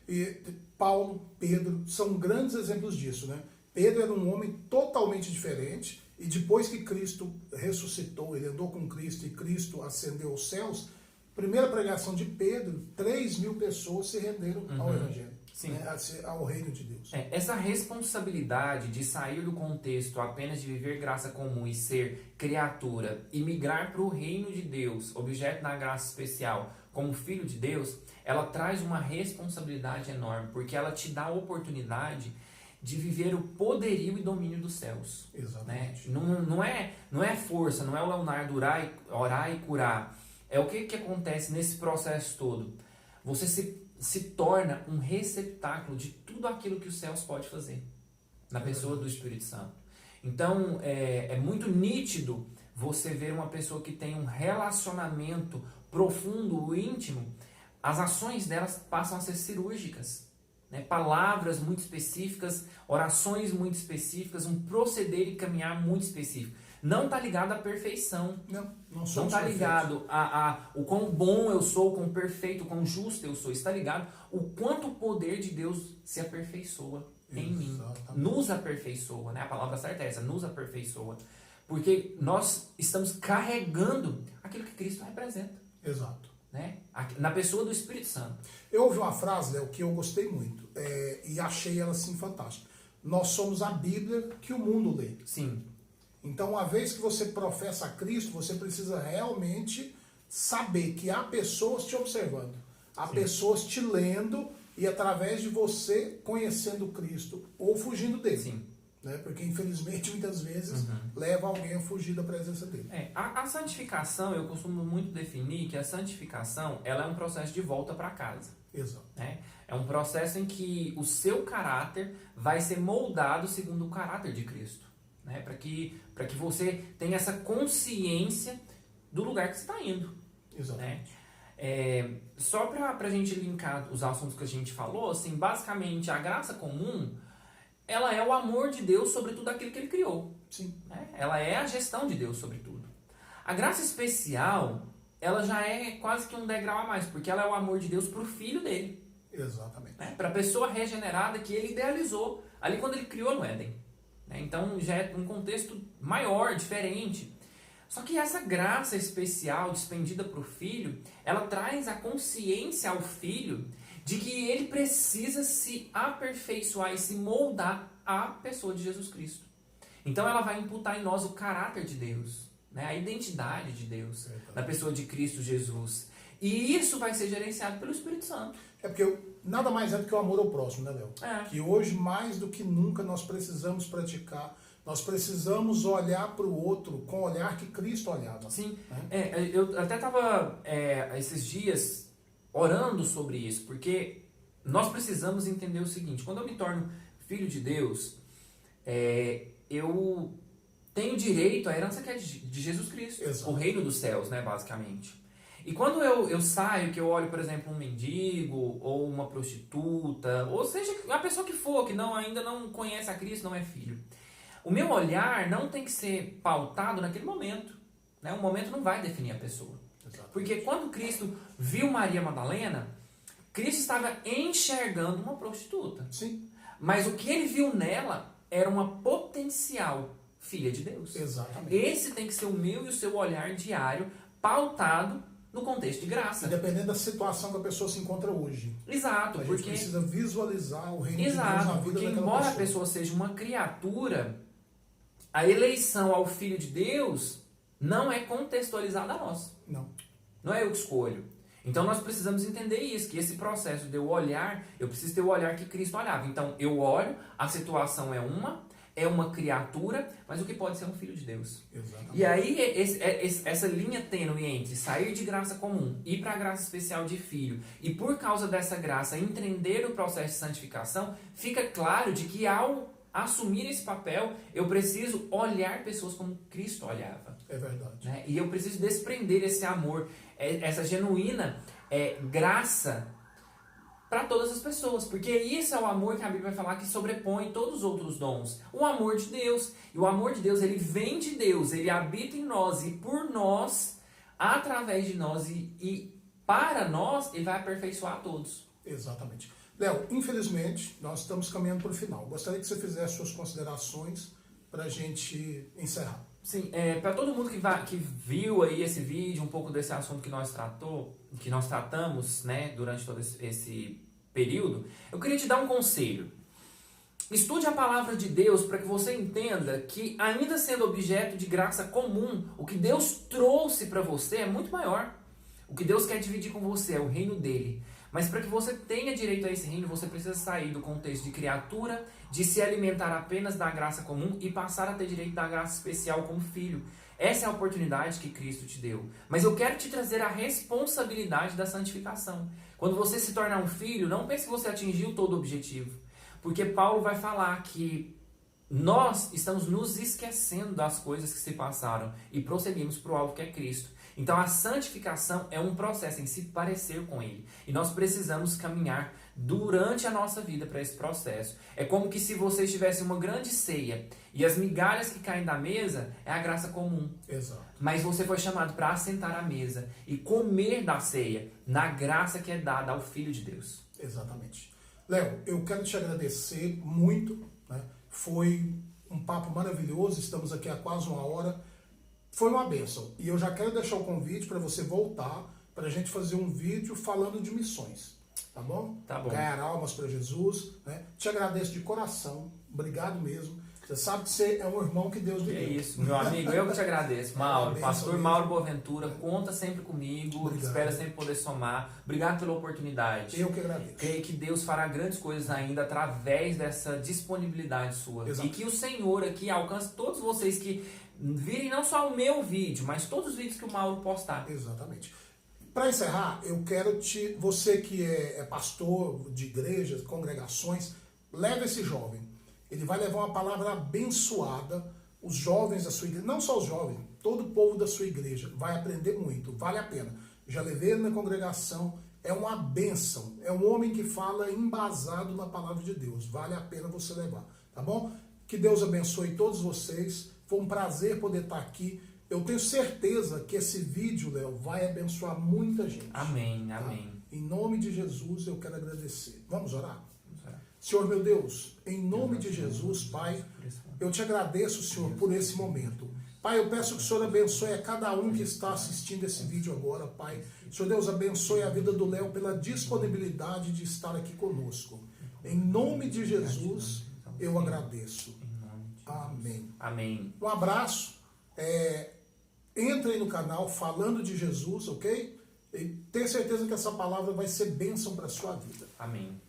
E Paulo, Pedro, são grandes exemplos disso, né? Pedro era um homem totalmente diferente, e depois que Cristo ressuscitou, ele andou com Cristo e Cristo ascendeu aos céus, primeira pregação de Pedro, 3.000 pessoas se renderam ao Evangelho, né, ao reino de Deus. Essa responsabilidade de sair do contexto apenas de viver graça comum e ser criatura e migrar para o reino de Deus, objeto da graça especial, como filho de Deus, ela traz uma responsabilidade enorme, porque ela te dá a oportunidade de viver o poderio e domínio dos céus. Exatamente. Né? Não é força, não é o Leonardo orar e curar. É o que acontece nesse processo todo. Você se torna um receptáculo de tudo aquilo que os céus pode fazer na pessoa do Espírito Santo. Então, é muito nítido você ver uma pessoa que tem um relacionamento profundo, íntimo, as ações delas passam a ser cirúrgicas. Né? Palavras muito específicas, orações muito específicas, um proceder e caminhar muito específico. Não está ligado à perfeição. Não está ligado a o quão bom eu sou, o quão perfeito, o quão justo eu sou. Está ligado o quanto o poder de Deus se aperfeiçoa em mim. Nos aperfeiçoa, né? A palavra certa é essa, nos aperfeiçoa. Porque nós estamos carregando aquilo que Cristo representa. Exato. Né? Na pessoa do Espírito Santo. Eu ouvi uma frase, Léo, que eu gostei muito, e achei ela assim fantástica. Nós somos a Bíblia que o mundo lê. Sim. Então, uma vez que você professa a Cristo, você precisa realmente saber que há pessoas te observando, há pessoas te lendo e através de você conhecendo Cristo ou fugindo dele. Sim. Né? Porque, infelizmente, muitas vezes leva alguém a fugir da presença dele. A santificação, eu costumo muito definir que a santificação ela é um processo de volta para casa. Exato. Né? É um processo em que o seu caráter vai ser moldado segundo o caráter de Cristo. Né? Para que você tenha essa consciência do lugar que você está indo. Exatamente. Né? Só para a gente linkar os assuntos que a gente falou, assim, basicamente a graça comum ela é o amor de Deus sobre tudo aquilo que ele criou. Sim. Né? Ela é a gestão de Deus sobre tudo. A graça especial, ela já é quase que um degrau a mais, porque ela é o amor de Deus para o filho dele. Exatamente. Né? Para a pessoa regenerada que ele idealizou ali quando ele criou no Éden. Né? Então já é um contexto maior, diferente. Só que essa graça especial despendida para o filho, ela traz a consciência ao filho de que ele precisa se aperfeiçoar e se moldar à pessoa de Jesus Cristo. Então ela vai imputar em nós o caráter de Deus, né? A identidade de Deus, na pessoa de Cristo Jesus. E isso vai ser gerenciado pelo Espírito Santo. É porque nada mais é do que o amor ao próximo, né, Léo? Que hoje, mais do que nunca, nós precisamos praticar. Nós precisamos olhar para o outro com o olhar que Cristo olhava. Sim. Né? Eu até estava esses dias orando sobre isso, porque nós precisamos entender o seguinte: quando eu me torno filho de Deus, eu tenho direito à herança que é de Jesus Cristo, Exato. O reino dos céus, né, basicamente. E quando eu saio, que eu olho, por exemplo, um mendigo, ou uma prostituta, ou seja, a pessoa que for, que ainda não conhece a Cristo, não é filho, o meu olhar não tem que ser pautado naquele momento. Né? O momento não vai definir a pessoa. Exato. Porque quando Cristo viu Maria Madalena, Cristo estava enxergando uma prostituta. Sim. Mas o que ele viu nela era uma potencial filha de Deus. Exatamente. Esse tem que ser o meu e o seu olhar diário, pautado no contexto de graça. E dependendo da situação que a pessoa se encontra hoje. Exato, A gente porque precisa visualizar o reino de Deus na exato, vida porque daquela embora pessoa. a pessoa seja uma criatura, a eleição ao Filho de Deus não é contextualizada a nós. Não. Não é eu que escolho. Então nós precisamos entender isso, que esse processo de eu olhar, eu preciso ter o olhar que Cristo olhava. Então eu olho, a situação é uma criatura, mas o que pode ser um filho de Deus. Exatamente. E aí essa linha tênue entre sair de graça comum, ir para a graça especial de filho, e por causa dessa graça entender o processo de santificação, fica claro de que ao assumir esse papel, eu preciso olhar pessoas como Cristo olhava. É verdade. Né? E eu preciso desprender esse amor, essa genuína graça para todas as pessoas, porque isso é o amor que a Bíblia vai falar que sobrepõe todos os outros dons. O amor de Deus. E o amor de Deus, ele vem de Deus, ele habita em nós e por nós, através de nós e para nós, ele vai aperfeiçoar a todos. Exatamente. Léo, infelizmente, nós estamos caminhando para o final. Gostaria que você fizesse suas considerações para a gente encerrar. Sim, para todo mundo que viu aí esse vídeo, um pouco desse assunto que nós tratamos, né, durante todo esse período, eu queria te dar um conselho. Estude a palavra de Deus para que você entenda que, ainda sendo objeto de graça comum, o que Deus trouxe para você é muito maior. O que Deus quer dividir com você é o reino dele. Mas para que você tenha direito a esse reino, você precisa sair do contexto de criatura, de se alimentar apenas da graça comum e passar a ter direito da graça especial como filho. Essa é a oportunidade que Cristo te deu. Mas eu quero te trazer a responsabilidade da santificação. Quando você se tornar um filho, não pense que você atingiu todo o objetivo. Porque Paulo vai falar que nós estamos nos esquecendo das coisas que se passaram e prosseguimos para o alvo que é Cristo. Então a santificação é um processo em se parecer com Ele. E nós precisamos caminhar durante a nossa vida para esse processo. É como que se você tivesse uma grande ceia e as migalhas que caem da mesa é a graça comum. Exato. Mas você foi chamado para assentar à mesa e comer da ceia na graça que é dada ao Filho de Deus. Exatamente. Léo, eu quero te agradecer muito, né? Foi um papo maravilhoso, estamos aqui há quase uma hora. Foi uma bênção. E eu já quero deixar o convite para você voltar, para a gente fazer um vídeo falando de missões. Tá bom? Tá bom. Ganhar almas para Jesus. Né? Te agradeço de coração. Obrigado mesmo. Você sabe que você é um irmão que Deus me deu. É isso, meu amigo, eu que te agradeço. Mauro, pastor mesmo. Mauro Boaventura, conta sempre comigo, Obrigado. espera sempre poder somar. Obrigado pela oportunidade. Eu que agradeço. Creio que Deus fará grandes coisas ainda através dessa disponibilidade sua. Exato. E que o Senhor aqui alcance todos vocês que virem não só o meu vídeo, mas todos os vídeos que o Mauro postar. Exatamente. Para encerrar, eu quero você que é pastor de igrejas, congregações, leve esse jovem. Ele vai levar uma palavra abençoada. Os jovens da sua igreja, não só os jovens, todo o povo da sua igreja vai aprender muito, vale a pena. Já levei ele na congregação, é uma bênção. É um homem que fala embasado na palavra de Deus. Vale a pena você levar, tá bom? Que Deus abençoe todos vocês. Foi um prazer poder estar aqui. Eu tenho certeza que esse vídeo, Léo, vai abençoar muita gente. Amém, tá? amém. Em nome de Jesus, eu quero agradecer. Vamos orar? Vamos orar. Senhor meu Deus, em nome de Jesus, Pai, eu te agradeço, Senhor, por esse momento. Pai, eu peço que o Senhor abençoe a cada um que está assistindo esse vídeo agora, Pai. Senhor Deus, abençoe a vida do Léo pela disponibilidade de estar aqui conosco. Em nome de Jesus, eu agradeço. Amém. Amém. Um abraço. Entra aí no canal Falando de Jesus, ok? E tenha certeza que essa palavra vai ser bênção para a sua vida. Amém.